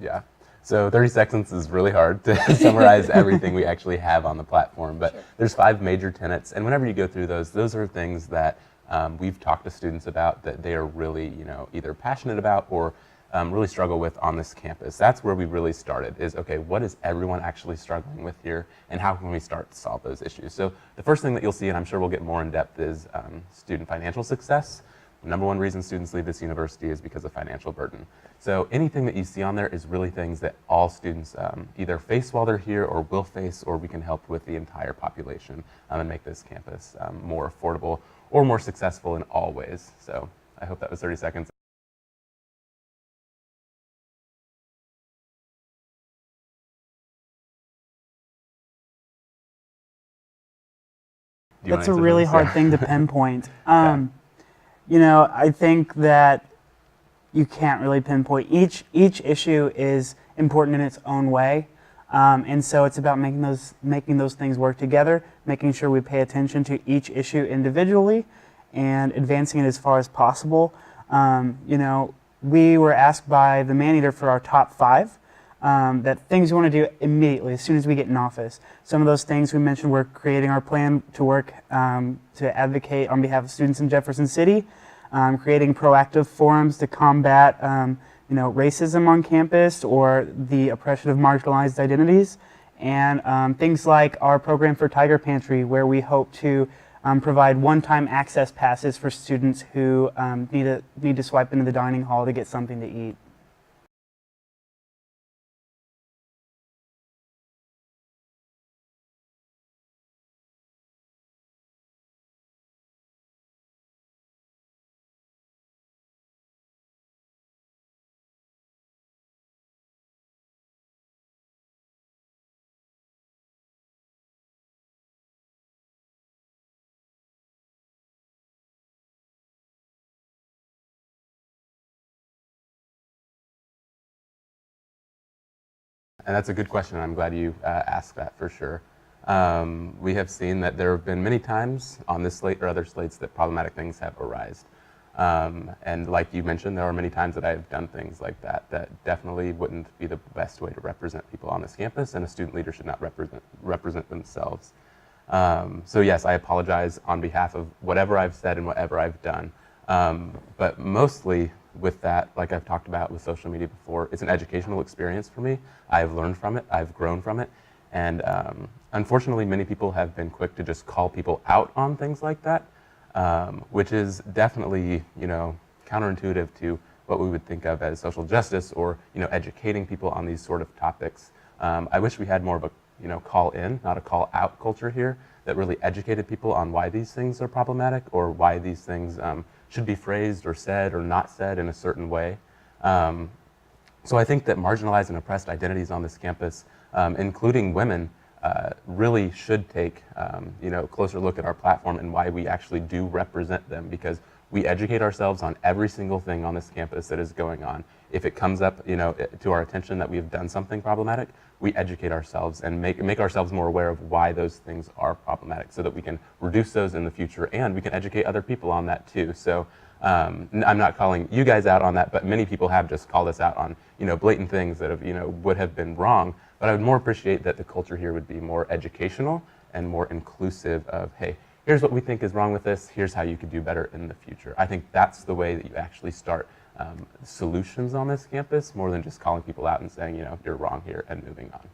Yeah. So 30 seconds is really hard to summarize everything we actually have on the platform, but Sure. there's 5 major tenets, and whenever you go through those are things that we've talked to students about that they are really, either passionate about or really struggle with on this campus. That's where we really started, is okay, what is everyone actually struggling with here, and how can we start to solve those issues? So the first thing that you'll see, and I'm sure we'll get more in depth, is student financial success. The number one reason students leave this university is because of financial burden. So anything that you see on there is really things that all students either face while they're here or will face, or we can help with the entire population and make this campus more affordable or more successful in all ways. So I hope that was 30 seconds. That's a really hard thing to pinpoint. Yeah. I think that you can't really pinpoint. Each issue is important in its own way, and so it's about making those things work together, making sure we pay attention to each issue individually, and advancing it as far as possible. We were asked by the man-eater for our top 5. That things we want to do immediately as soon as we get in office. Some of those things we mentioned were creating our plan to work to advocate on behalf of students in Jefferson City, creating proactive forums to combat racism on campus or the oppression of marginalized identities, and things like our program for Tiger Pantry, where we hope to provide one-time access passes for students who need to swipe into the dining hall to get something to eat. And that's a good question, and I'm glad you asked that for sure. We have seen that there have been many times on this slate or other slates that problematic things have arisen. And like you mentioned, there are many times that I've done things like that that definitely wouldn't be the best way to represent people on this campus, and a student leader should not represent themselves. So yes, I apologize on behalf of whatever I've said and whatever I've done. But mostly with that, like I've talked about with social media before, it's an educational experience for me. I've learned from it, I've grown from it, and unfortunately many people have been quick to just call people out on things like that, which is definitely, counterintuitive to what we would think of as social justice or, educating people on these sort of topics. I wish we had more of a, call in, not a call out culture here that really educated people on why these things are problematic or why these things should be phrased or said or not said in a certain way. So I think that marginalized and oppressed identities on this campus, including women, really should take closer look at our platform and why we actually do represent them, because we educate ourselves on every single thing on this campus that is going on. If it comes up to our attention that we have done something problematic, we educate ourselves and make ourselves more aware of why those things are problematic so that we can reduce those in the future, and we can educate other people on that too. So I'm not calling you guys out on that, but many people have just called us out on blatant things that have would have been wrong. But I would more appreciate that the culture here would be more educational and more inclusive of, hey, here's what we think is wrong with this, here's how you could do better in the future. I think that's the way that you actually start solutions on this campus, more than just calling people out and saying, you're wrong here and moving on.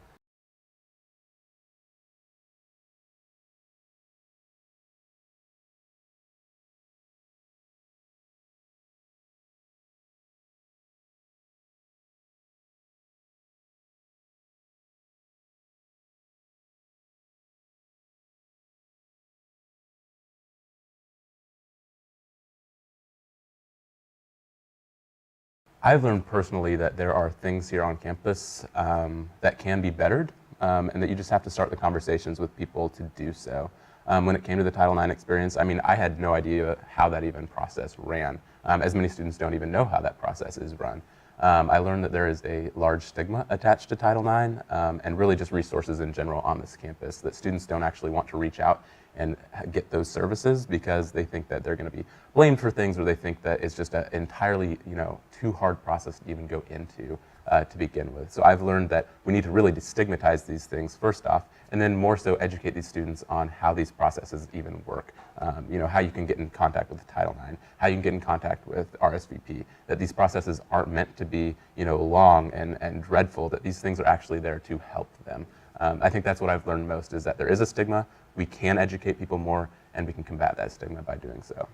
I've learned personally that there are things here on campus that can be bettered, and that you just have to start the conversations with people to do so. When it came to the Title IX experience, I had no idea how that even process ran, as many students don't even know how that process is run. I learned that there is a large stigma attached to Title IX, and really just resources in general on this campus, that students don't actually want to reach out and get those services because they think that they're going to be blamed for things, or they think that it's just an entirely, too hard process to even go into to begin with. So I've learned that we need to really destigmatize these things first off, and then more so educate these students on how these processes even work. How you can get in contact with Title IX, how you can get in contact with RSVP, that these processes aren't meant to be, long and dreadful, that these things are actually there to help them. I think that's what I've learned most, is that there is a stigma, we can educate people more, and we can combat that stigma by doing so.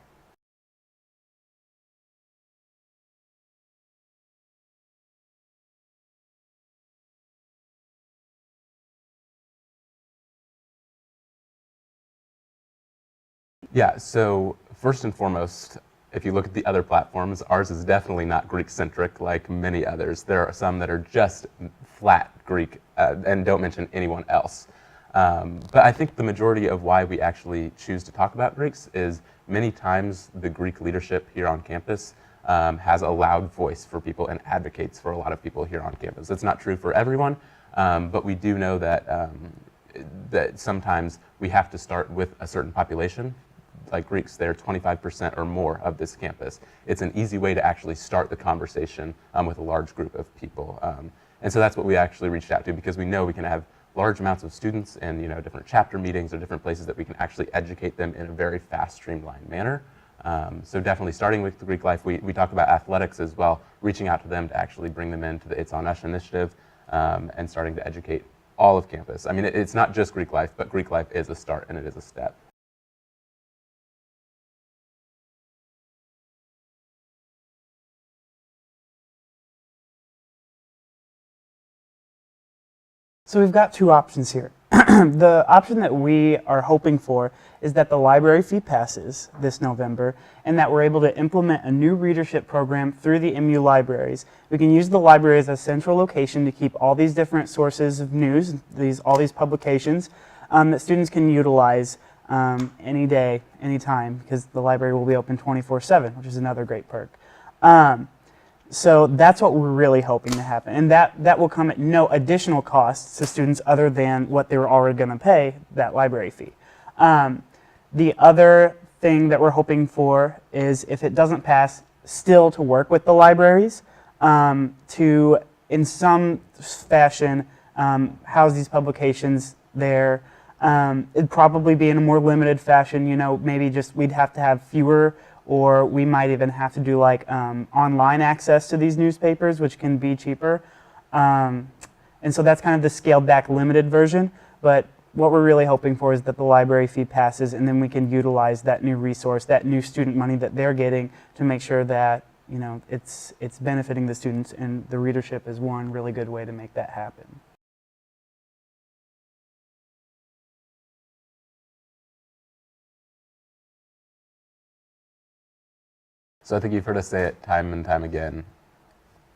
Yeah, so first and foremost, if you look at the other platforms, ours is definitely not Greek-centric like many others. There are some that are just flat Greek and don't mention anyone else. But I think the majority of why we actually choose to talk about Greeks is many times the Greek leadership here on campus has a loud voice for people and advocates for a lot of people here on campus. It's not true for everyone, but we do know that that sometimes we have to start with a certain population. Like Greeks, they're 25% or more of this campus. It's an easy way to actually start the conversation with a large group of people. And so that's what we actually reached out to, because we know we can have large amounts of students and different chapter meetings or different places that we can actually educate them in a very fast, streamlined manner. So definitely starting with the Greek life, we talk about athletics as well, reaching out to them to actually bring them into the It's On Us initiative and starting to educate all of campus. I mean, it's not just Greek life, but Greek life is a start and it is a step. So we've got two options here. The option that we are hoping for is that the library fee passes this November and that we're able to implement a new readership program through the MU libraries. We can use the library as a central location to keep all these different sources of news, all these publications that students can utilize any day, anytime, because the library will be open 24/7, which is another great perk. So that's what we're really hoping to happen. And that will come at no additional cost to students other than what they were already going to pay, that library fee. The other thing that we're hoping for is, if it doesn't pass, still to work with the libraries to, in some fashion, house these publications there. It'd probably be in a more limited fashion, maybe just we'd have to have fewer, or we might even have to do like online access to these newspapers, which can be cheaper. And so that's kind of the scaled back limited version. But what we're really hoping for is that the library fee passes, and then we can utilize that new resource, that new student money that they're getting, to make sure that it's benefiting the students, and the readership is one really good way to make that happen. So I think you've heard us say it time and time again.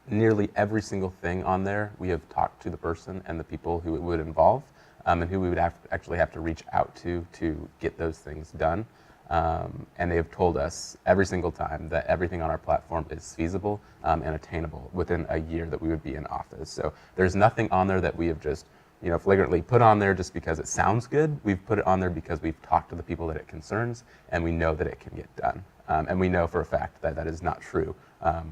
Nearly every single thing on there, we have talked to the person and the people who it would involve, and who we would actually have to reach out to get those things done. And they have told us every single time that everything on our platform is feasible and attainable within a year that we would be in office. So there's nothing on there that we have just flagrantly put on there just because it sounds good. We've put it on there because we've talked to the people that it concerns, and we know that it can get done. And we know for a fact that that is not true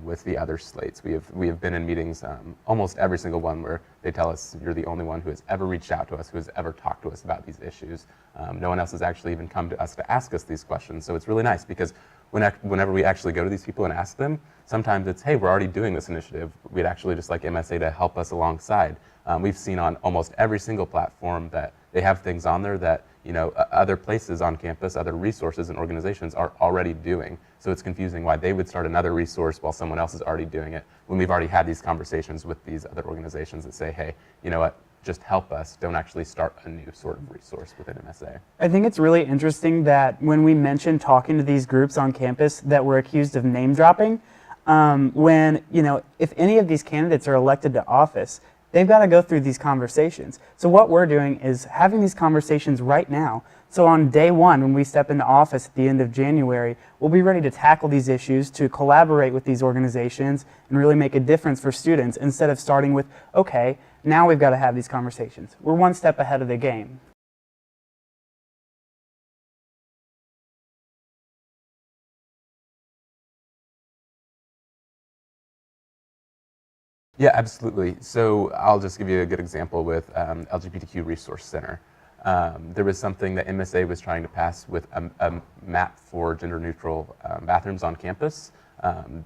with the other slates. We have been in meetings, almost every single one, where they tell us, you're the only one who has ever reached out to us, who has ever talked to us about these issues. No one else has actually even come to us to ask us these questions. So it's really nice, because whenever we actually go to these people and ask them, sometimes it's, hey, we're already doing this initiative. We'd actually just like MSA to help us alongside. We've seen on almost every single platform that they have things on there that other places on campus, other resources and organizations are already doing. So it's confusing why they would start another resource while someone else is already doing it, when we've already had these conversations with these other organizations that say, hey, you know what, just help us, don't actually start a new sort of resource within MSA. I think it's really interesting that when we mention talking to these groups on campus, that we're accused of name dropping, when, if any of these candidates are elected to office, they've got to go through these conversations. So what we're doing is having these conversations right now. So on day one, when we step into office at the end of January, we'll be ready to tackle these issues, to collaborate with these organizations and really make a difference for students, instead of starting with, okay, now we've got to have these conversations. We're one step ahead of the game. Yeah, absolutely. So I'll just give you a good example with LGBTQ Resource Center. There was something that MSA was trying to pass with a map for gender-neutral bathrooms on campus.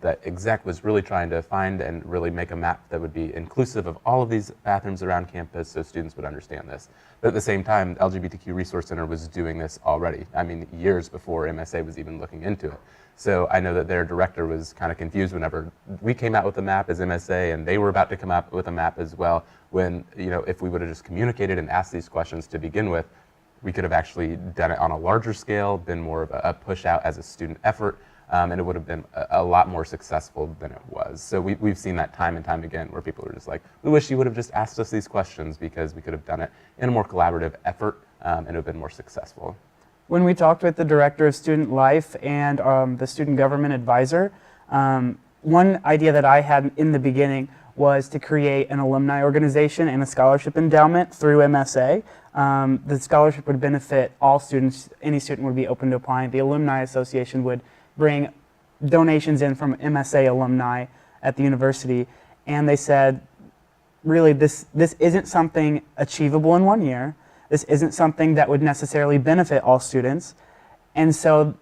That exec was really trying to find and really make a map that would be inclusive of all of these bathrooms around campus so students would understand this. But at the same time, LGBTQ Resource Center was doing this already. I mean, years before MSA was even looking into it. So I know that their director was kind of confused whenever we came out with a map as MSA and they were about to come out with a map as well, when, you know, if we would have just communicated and asked these questions to begin with, we could have actually done it on a larger scale, been more of a push out as a student effort, and it would have been a lot more successful than it was. So we've seen that time and time again where people are just like, we wish you would have just asked us these questions because we could have done it in a more collaborative effort and it would have been more successful. When we talked with the director of student life and the student government advisor, one idea that I had in the beginning was to create an alumni organization and a scholarship endowment through MSA. The scholarship would benefit all students. Any student would be open to applying. The Alumni Association would bring donations in from MSA alumni at the university. And they said, really, this isn't something achievable in 1 year. This isn't something that would necessarily benefit all students. And so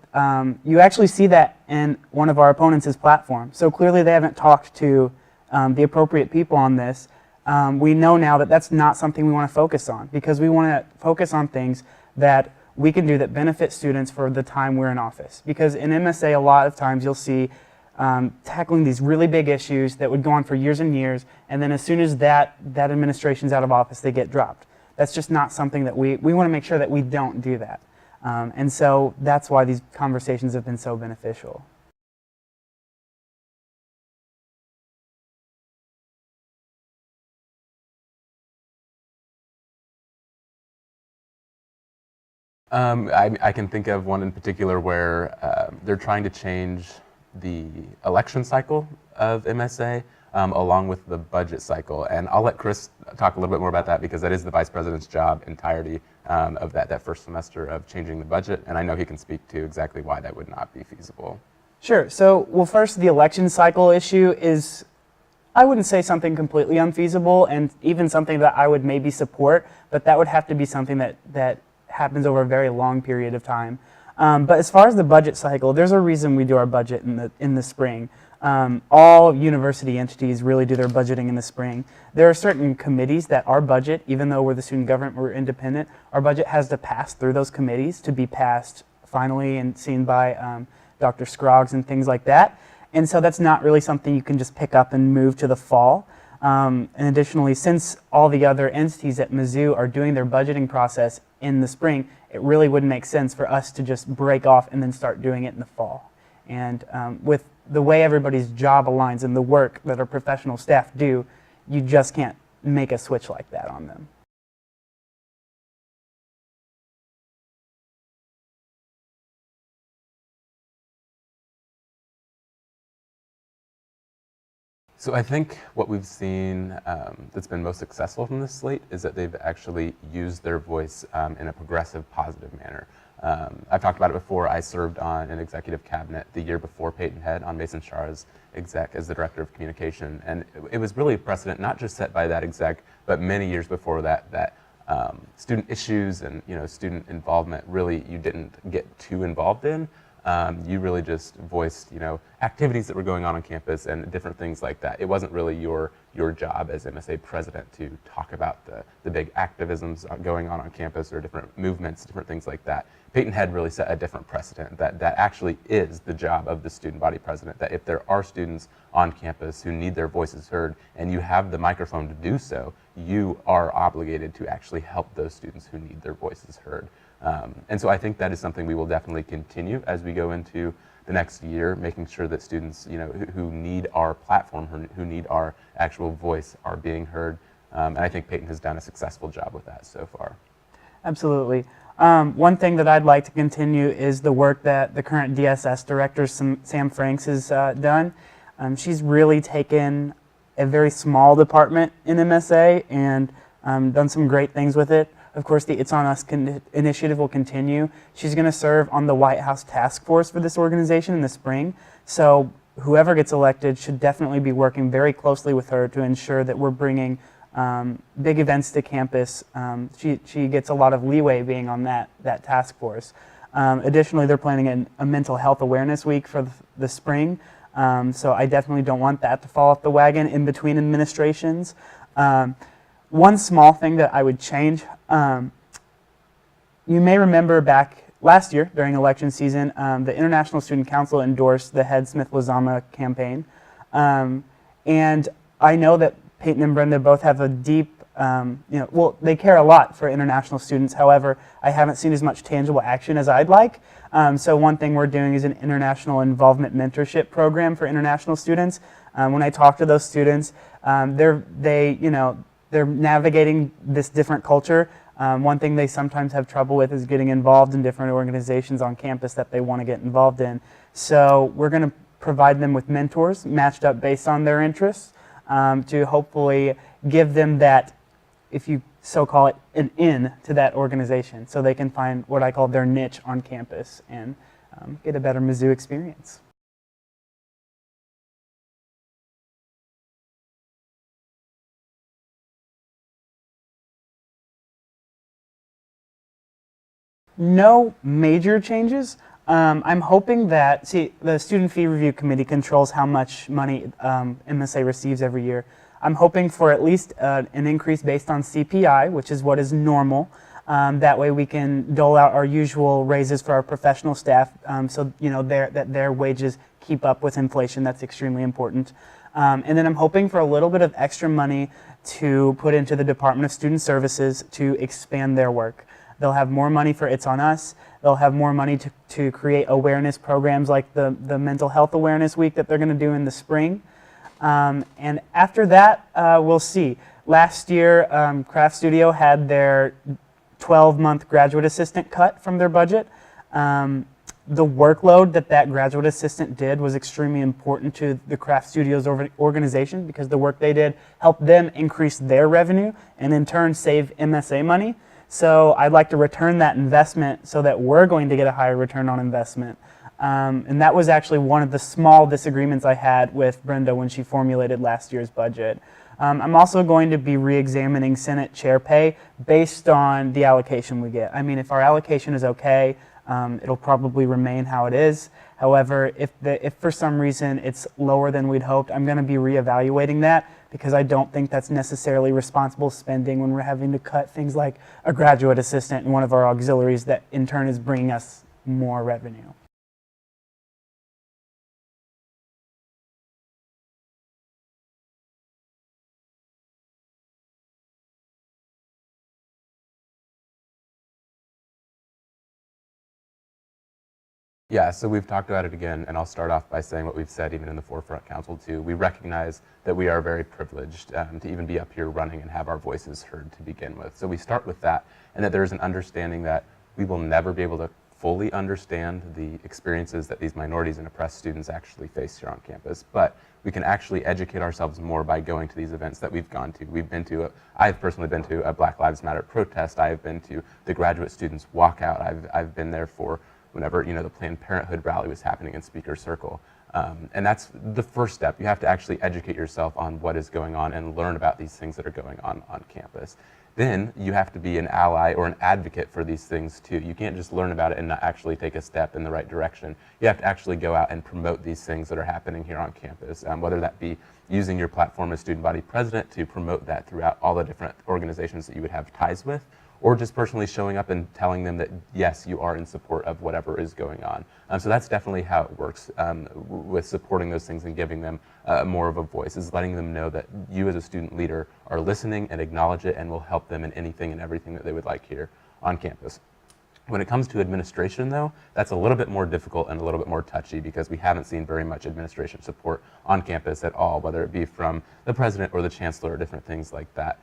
you actually see that in one of our opponents' platform. So clearly they haven't talked to the appropriate people on this. We know now that that's not something we want to focus on, because we want to focus on things that we can do that benefit students for the time we're in office. Because in MSA, a lot of times you'll see tackling these really big issues that would go on for years and years, and then as soon as that administration's out of office, they get dropped. That's just not something that we want to make sure that we don't do that. And so that's why these conversations have been so beneficial. I can think of one in particular where they're trying to change the election cycle of MSA along with the budget cycle. And I'll let Chris talk a little bit more about that, because that is the vice president's job entirety of that first semester of changing the budget. And I know he can speak to exactly why that would not be feasible. Sure. So, well, first, the election cycle issue is, I wouldn't say something completely unfeasible, and even something that I would maybe support, but that would have to be something that happens over a very long period of time. But as far as the budget cycle, there's a reason we do our budget in the spring. All university entities really do their budgeting in the spring. There are certain committees that our budget, even though we're the student government, we're independent, our budget has to pass through those committees to be passed finally and seen by Dr. Scroggs and things like that. And so that's not really something you can just pick up and move to the fall. And additionally, since all the other entities at Mizzou are doing their budgeting process in the spring, it really wouldn't make sense for us to just break off and then start doing it in the fall. And with the way everybody's job aligns and the work that our professional staff do, you just can't make a switch like that on them. So I think what we've seen that's been most successful from this slate is that they've actually used their voice in a progressive, positive manner. I've talked about it before. I served on an executive cabinet the year before Peyton Head on Mason Shara's exec as the director of communication, and it was really a precedent not just set by that exec, but many years before that student issues and student involvement really you didn't get too involved in. You really just voiced, activities that were going on campus and different things like that. It wasn't really your job as MSA president to talk about the big activisms going on campus or different movements, different things like that. Peyton Head really set a different precedent that actually is the job of the student body president, that if there are students on campus who need their voices heard and you have the microphone to do so, you are obligated to actually help those students who need their voices heard. And so I think that is something we will definitely continue as we go into the next year, making sure that students, who need our platform, who need our actual voice, are being heard. And I think Peyton has done a successful job with that so far. Absolutely. One thing that I'd like to continue is the work that the current DSS director, Sam Franks, has done. She's really taken a very small department in MSA and done some great things with it. Of course, the It's On Us initiative will continue. She's going to serve on the White House task force for this organization in the spring. So whoever gets elected should definitely be working very closely with her to ensure that we're bringing big events to campus. She gets a lot of leeway being on that task force. Additionally, they're planning a mental health awareness week for the spring, so I definitely don't want that to fall off the wagon in between administrations. One small thing that I would change, you may remember back last year during election season, the International Student Council endorsed the Head Smith-Lozama campaign. And I know that Peyton and Brenda both have a deep, they care a lot for international students. However, I haven't seen as much tangible action as I'd like. So one thing we're doing is an international involvement mentorship program for international students. When I talk to those students, they're navigating this different culture. One thing they sometimes have trouble with is getting involved in different organizations on campus that they want to get involved in. So we're going to provide them with mentors matched up based on their interests to hopefully give them that, if you so call it, an in to that organization so they can find what I call their niche on campus and get a better Mizzou experience. No major changes. I'm hoping that, the Student Fee Review Committee controls how much money MSA receives every year. I'm hoping for at least an increase based on CPI, which is what is normal. That way we can dole out our usual raises for our professional staff so that their wages keep up with inflation. That's extremely important. And then I'm hoping for a little bit of extra money to put into the Department of Student Services to expand their work. They'll have more money for It's On Us. They'll have more money to create awareness programs like the Mental Health Awareness Week that they're going to do in the spring. And after that, we'll see. Last year, Craft Studio had their 12-month graduate assistant cut from their budget. The workload that graduate assistant did was extremely important to the Craft Studios organization because the work they did helped them increase their revenue and in turn save MSA money. So I'd like to return that investment so that we're going to get a higher return on investment. And that was actually one of the small disagreements I had with Brenda when she formulated last year's budget. I'm also going to be re-examining Senate chair pay based on the allocation we get. I mean, if our allocation is okay, it'll probably remain how it is. However, if for some reason it's lower than we'd hoped, I'm going to be reevaluating that because I don't think that's necessarily responsible spending when we're having to cut things like a graduate assistant in one of our auxiliaries that in turn is bringing us more revenue. Yeah, so we've talked about it again, and I'll start off by saying what we've said even in the Forefront Council too. We recognize that we are very privileged to even be up here running and have our voices heard to begin with. So we start with that, and that there is an understanding that we will never be able to fully understand the experiences that these minorities and oppressed students actually face here on campus, but we can actually educate ourselves more by going to these events that we've gone to. I've personally been to a Black Lives Matter protest. I've been to the graduate students walkout. I've been there for whenever the Planned Parenthood rally was happening in Speaker Circle. And that's the first step. You have to actually educate yourself on what is going on and learn about these things that are going on campus. Then you have to be an ally or an advocate for these things too. You can't just learn about it and not actually take a step in the right direction. You have to actually go out and promote these things that are happening here on campus, whether that be using your platform as student body president to promote that throughout all the different organizations that you would have ties with, or just personally showing up and telling them that, yes, you are in support of whatever is going on. So that's definitely how it works with supporting those things and giving them more of a voice, is letting them know that you as a student leader are listening and acknowledge it and will help them in anything and everything that they would like here on campus. When it comes to administration, though, that's a little bit more difficult and a little bit more touchy because we haven't seen very much administration support on campus at all, whether it be from the president or the chancellor or different things like that.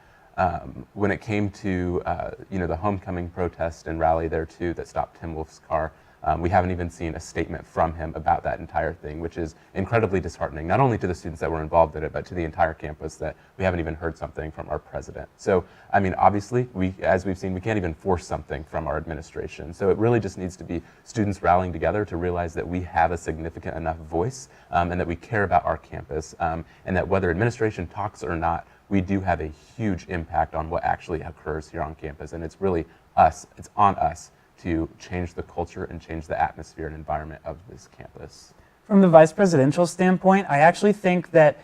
When it came to the homecoming protest and rally there too that stopped Tim Wolf's car, We haven't even seen a statement from him about that entire thing, which is incredibly disheartening, not only to the students that were involved in it, but to the entire campus, that we haven't even heard something from our president. So, I mean, obviously, as we've seen, we can't even force something from our administration. So it really just needs to be students rallying together to realize that we have a significant enough voice, and that we care about our campus, and that whether administration talks or not, we do have a huge impact on what actually occurs here on campus. And it's really us, it's on us to change the culture and change the atmosphere and environment of this campus. From the vice presidential standpoint, I actually think that,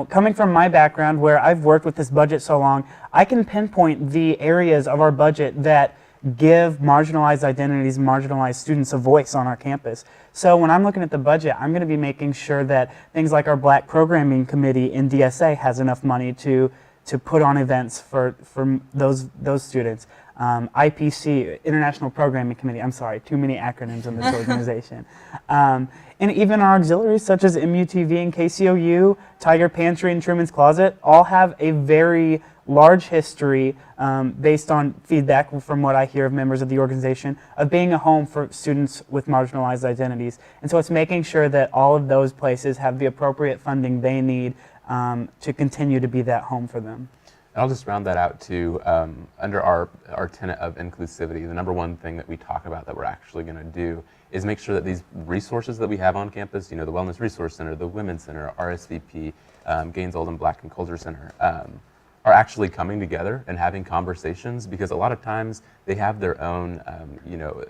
coming from my background where I've worked with this budget so long, I can pinpoint the areas of our budget that give marginalized identities, marginalized students a voice on our campus. So when I'm looking at the budget, I'm going to be making sure that things like our Black Programming Committee in DSA has enough money to put on events for those students. IPC, International Programming Committee, I'm sorry, too many acronyms in this organization. And even our auxiliaries such as MUTV and KCOU, Tiger Pantry and Truman's Closet all have a very large history based on feedback from what I hear of members of the organization of being a home for students with marginalized identities. And so it's making sure that all of those places have the appropriate funding they need to continue to be that home for them. And I'll just round that out to, under our tenet of inclusivity, the number one thing that we talk about that we're actually going to do is make sure that these resources that we have on campus, the Wellness Resource Center, the Women's Center, RSVP, Gaines Oldham Black and Culture Center, are actually coming together and having conversations, because a lot of times they have their own,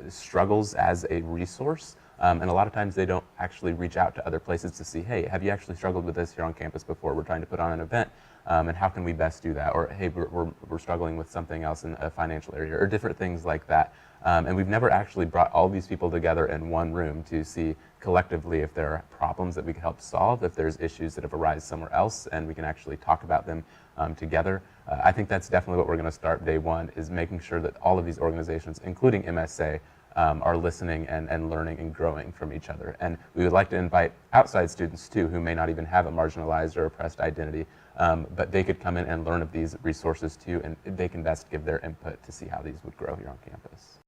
struggles as a resource. And a lot of times they don't actually reach out to other places to see, hey, have you actually struggled with this here on campus before? We're trying to put on an event, and how can we best do that? Or, hey, we're struggling with something else in a financial area, or different things like that. And we've never actually brought all these people together in one room to see collectively if there are problems that we can help solve, if there's issues that have arisen somewhere else, and we can actually talk about them together. I think that's definitely what we're going to start day one, is making sure that all of these organizations, including MSA, are listening and learning and growing from each other. And we would like to invite outside students too, who may not even have a marginalized or oppressed identity, but they could come in and learn of these resources too, and they can best give their input to see how these would grow here on campus.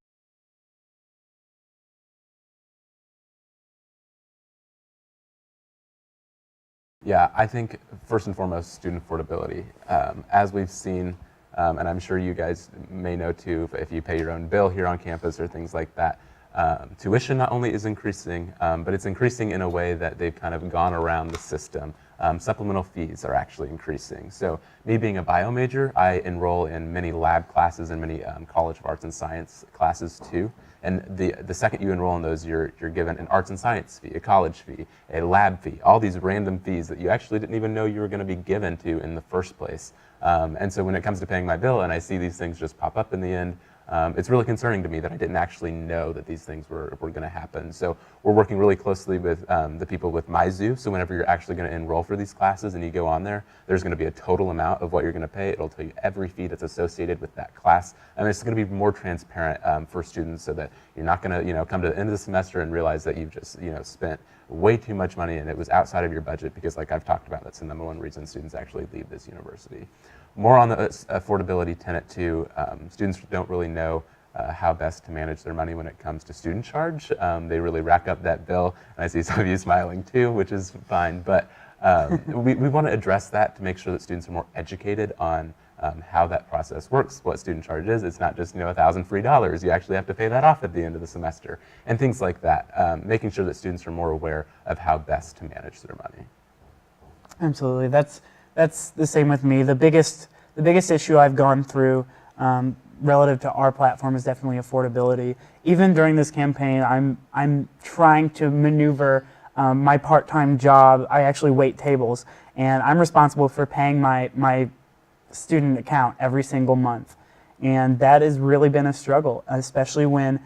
Yeah, I think first and foremost, student affordability. As we've seen, and I'm sure you guys may know too, if you pay your own bill here on campus or things like that, tuition not only is increasing, but it's increasing in a way that they've kind of gone around the system. Supplemental fees are actually increasing. So me being a bio major, I enroll in many lab classes and many College of Arts and Science classes too. And the second you enroll in those, you're given an arts and science fee, a college fee, a lab fee, all these random fees that you actually didn't even know you were going to be given to in the first place. And so when it comes to paying my bill and I see these things just pop up in the end, it's really concerning to me that I didn't actually know that these things were going to happen. So we're working really closely with the people with MyZoo. So whenever you're actually going to enroll for these classes and you go on there, there's going to be a total amount of what you're going to pay. It'll tell you every fee that's associated with that class. And it's going to be more transparent for students, so that you're not going to come to the end of the semester and realize that you've just spent way too much money and it was outside of your budget, because like I've talked about, that's the number one reason students actually leave this university. More on the affordability tenet too, students don't really know how best to manage their money when it comes to student charge. They really rack up that bill, and I see some of you smiling too, which is fine, but we want to address that to make sure that students are more educated on how that process works, what student charge is. It's not just $1,000 free dollars. You actually have to pay that off at the end of the semester, and things like that. Making sure that students are more aware of how best to manage their money. Absolutely, that's the same with me. The biggest issue I've gone through relative to our platform is definitely affordability. Even during this campaign, I'm trying to maneuver my part-time job. I actually wait tables, and I'm responsible for paying my student account every single month, and that has really been a struggle, especially when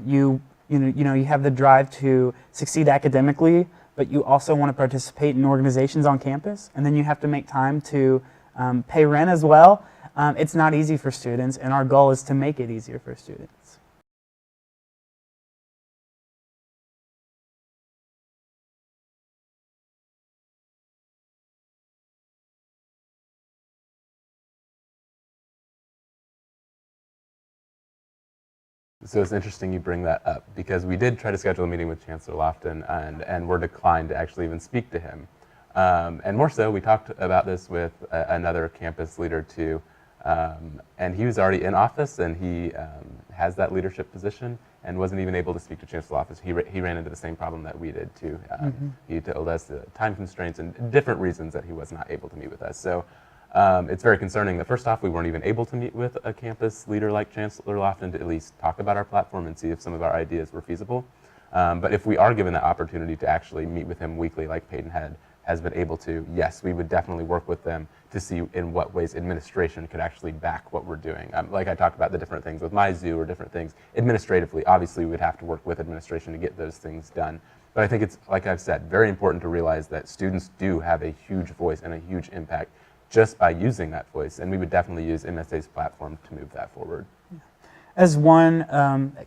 you have the drive to succeed academically, but you also want to participate in organizations on campus, and then you have to make time to pay rent as well. It's not easy for students, and our goal is to make it easier for students. So it's interesting you bring that up, because we did try to schedule a meeting with Chancellor Lofton, and were declined to actually even speak to him. And more so, we talked about this with another campus leader too, and he was already in office, and he has that leadership position, and wasn't even able to speak to Chancellor Office. He ran into the same problem that we did too. He told us the time constraints and different reasons that he was not able to meet with us. So it's very concerning that first off, we weren't even able to meet with a campus leader like Chancellor Lofton to at least talk about our platform and see if some of our ideas were feasible. But if we are given that opportunity to actually meet with him weekly like Peyton has been able to, yes, we would definitely work with them to see in what ways administration could actually back what we're doing. Like I talked about the different things with my zoo or different things administratively, obviously we would have to work with administration to get those things done. But I think it's, like I've said, very important to realize that students do have a huge voice and a huge impact just by using that voice, and we would definitely use MSA's platform to move that forward. As one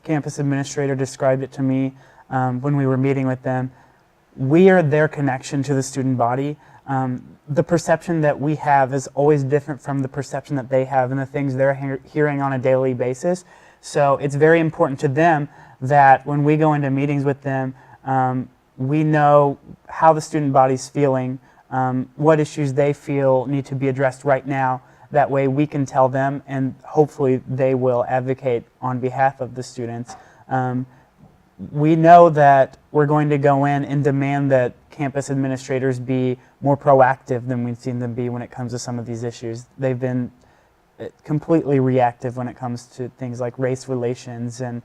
campus administrator described it to me when we were meeting with them, we are their connection to the student body. The perception that we have is always different from the perception that they have and the things they're hearing on a daily basis. So it's very important to them that when we go into meetings with them, we know how the student body's feeling, what issues they feel need to be addressed right now. That way we can tell them, and hopefully they will advocate on behalf of the students. We know that we're going to go in and demand that campus administrators be more proactive than we've seen them be when it comes to some of these issues. They've been completely reactive when it comes to things like race relations and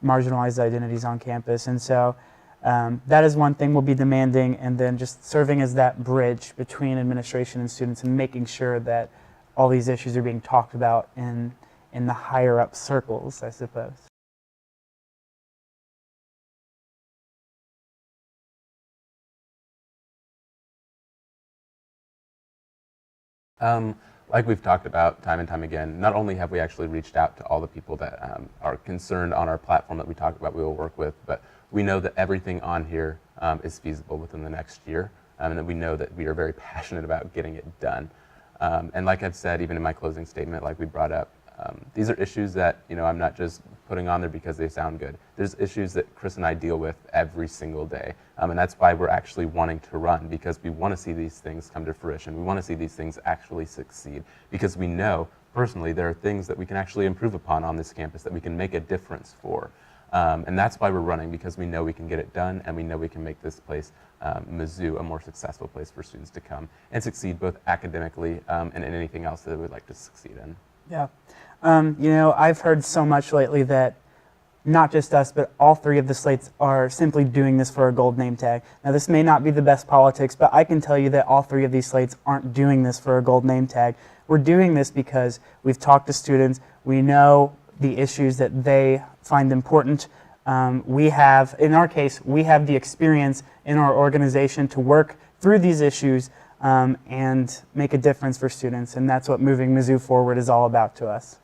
marginalized identities on campus. And so that is one thing we'll be demanding, and then just serving as that bridge between administration and students and making sure that all these issues are being talked about in the higher up circles, I suppose. Like we've talked about time and time again, not only have we actually reached out to all the people that are concerned on our platform that we talk about we will work with, but we know that everything on here is feasible within the next year, and that we know that we are very passionate about getting it done. And like I've said, even in my closing statement, like we brought up, these are issues that, you know, I'm not just putting on there because they sound good. There's issues that Chris and I deal with every single day. And that's why we're actually wanting to run, because we want to see these things come to fruition. We want to see these things actually succeed, because we know personally there are things that we can actually improve upon on this campus that we can make a difference for. And that's why we're running, because we know we can get it done, and we know we can make this place, Mizzou, a more successful place for students to come and succeed both academically and in anything else that they would like to succeed in. Yeah. You know, I've heard so much lately that not just us, but all three of the slates are simply doing this for a gold name tag. Now, this may not be the best politics, but I can tell you that all three of these slates aren't doing this for a gold name tag. We're doing this because we've talked to students. We know the issues that they find important. We have, in our case, we have the experience in our organization to work through these issues and make a difference for students. And that's what moving Mizzou forward is all about to us.